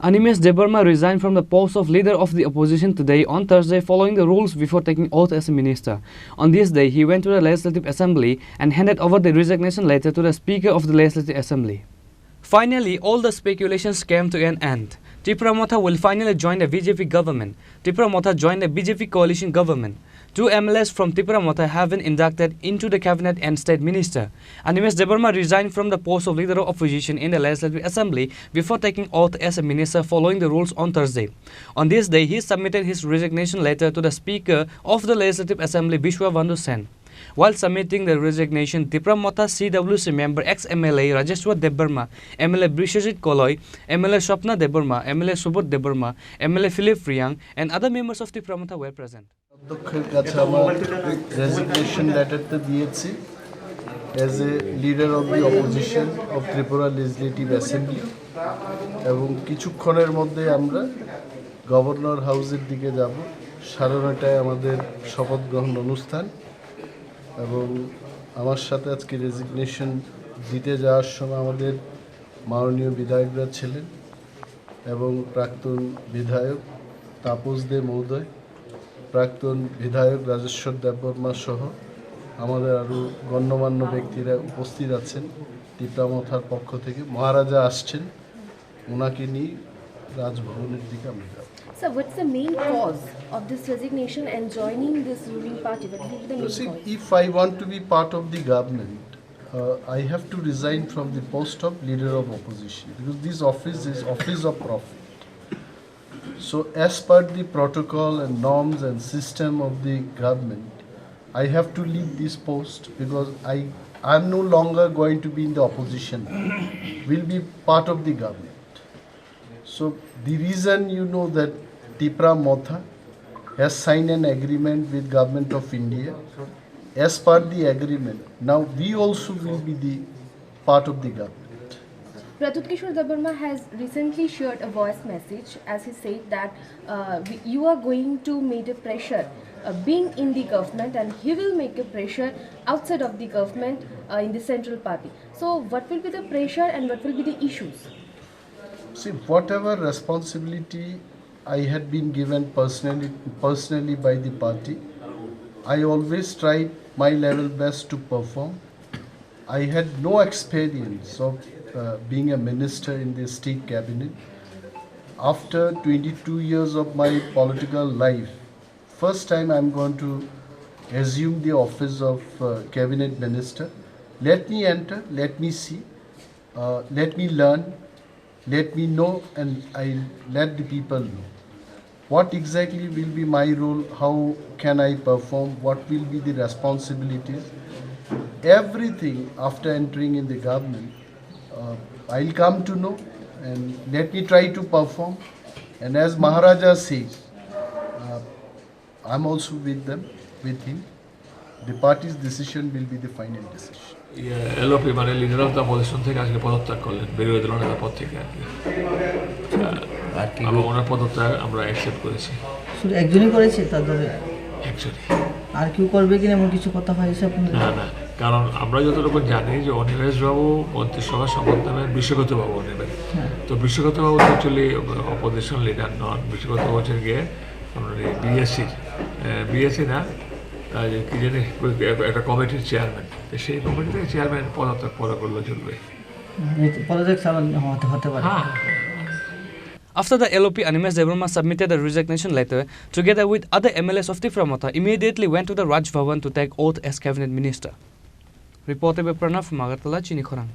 Animesh Debbarma resigned from the post of leader of the opposition today on Thursday following the rules before taking oath as a minister. On this day, he went to the Legislative Assembly and handed over the resignation letter to the Speaker of the Legislative Assembly. Finally, all the speculations came to an end. Tripura Motha will finally join the BJP government. Tripura Motha joined the BJP coalition government. 2 MLAs from Tripura Motha have been inducted into the cabinet and state minister. Animesh Debbarma resigned from the post of leader of opposition in the Legislative Assembly before taking oath as a minister following the rules on Thursday. On this day, he submitted his resignation letter to the Speaker of the Legislative Assembly, Vishwabandhu Sen. While submitting the resignation, Tripura Motha CWC member ex-MLA Rajeshwar Debbarma, MLA Brishajit Koloi, MLA Swapna Debbarma, MLA Subodh Debbarma, MLA Philip Friang, and other members of Tripura Motha were present. Resignation letter to DHC as a leader of the opposition of Tripura Legislative Assembly এবং কিছুক্ষণের মধ্যে আমরা governor হাউসের দিকে যাব 9:30টায় আমাদের শপথ গ্রহণ অনুষ্ঠান এবং আমার সাথে আজকে রেজিগনেশন দিতে যাওয়ার সময় আমাদের মাননীয় বিধায়করা ছিলেন এবং প্রাক্তন বিধায়ক তাপস দে মহোদয় প্রাক্তন বিধায়ক রাজেশ্বর দেববর্মা সহ আমাদের আরও গণ্যমান্য ব্যক্তিরা উপস্থিত আছেন ত্রিপুরা মথার পক্ষ থেকে মহারাজা আসছেন ওনাকে নিয়ে রাজভবনের দিকে আমরা যাব So what's the main cause of this resignation and joining this ruling party? What will be the main cause? If I want to be part of the government, I have to resign from the post of leader of opposition because this office is office of profit. So as per the protocol and norms and system of the government, I have to leave this post because I'm no longer going to be in the opposition. Will be part of the government. So the reason you know that Tripura Motha has signed an agreement with Government of India. As per the agreement, now we also will be the part of the government. Pratyut Kishore Debbarma has recently shared a voice message as he said that you are going to make a pressure being in the government and he will make a pressure outside of the government in the central party. So what will be the pressure and what will be the issues? See, whatever responsibility I had been given personally by the party, I always tried my level best to perform. I had no experience of being a minister in the state cabinet. After 22 years of my political life, first time I'm going to assume the office of cabinet minister. Let me enter, let me see, let me learn, let me know, and I let the people know. What exactly will be my role, how can I perform, what will be the responsibilities. Everything after entering in the government, I'll come to know and let me try to perform. And as Maharaja says, I'm also with them, with him. The party's decision will be the final decision. LOP মানে leader of the opposition থেকে আজকে পদত্যাগ করলেন বেরিয়ে দিল না পদ থেকে আর কি ওনার পদত্যাগ আমরা অ্যাকসেপ্ট করেছি শুধু একজনই করেছে তাদের একজনই আর কেউ করবে কিনা এমন কিছু কথা হয়েছে আপনাদের না কারণ আমরা যতটুকু জানি যে অনিমেষ বাবু মন্ত্রিসভা শপথ নেবেন বিশ্বগত বাবু নেবেন তো বিশ্বগত বাবু অ্যাকচুয়ালি অপোজিশন লিডার নন বিশ্বগত বছর গিয়ে বিএসসি না কি জানি একটা কমিটির চেয়ারম্যান সেই কমিটি থেকে চেয়ারম্যান পদত্যাগ পরে করলে চলবে পদত্যাগ হতে পারে After the LOP, Animesh Debbarma submitted a resignation letter together with other MLAs of Tripura Motha immediately went to the Raj Bhavan to take oath as cabinet minister. Reported by Pranav from Agartala, Chini, Khorang.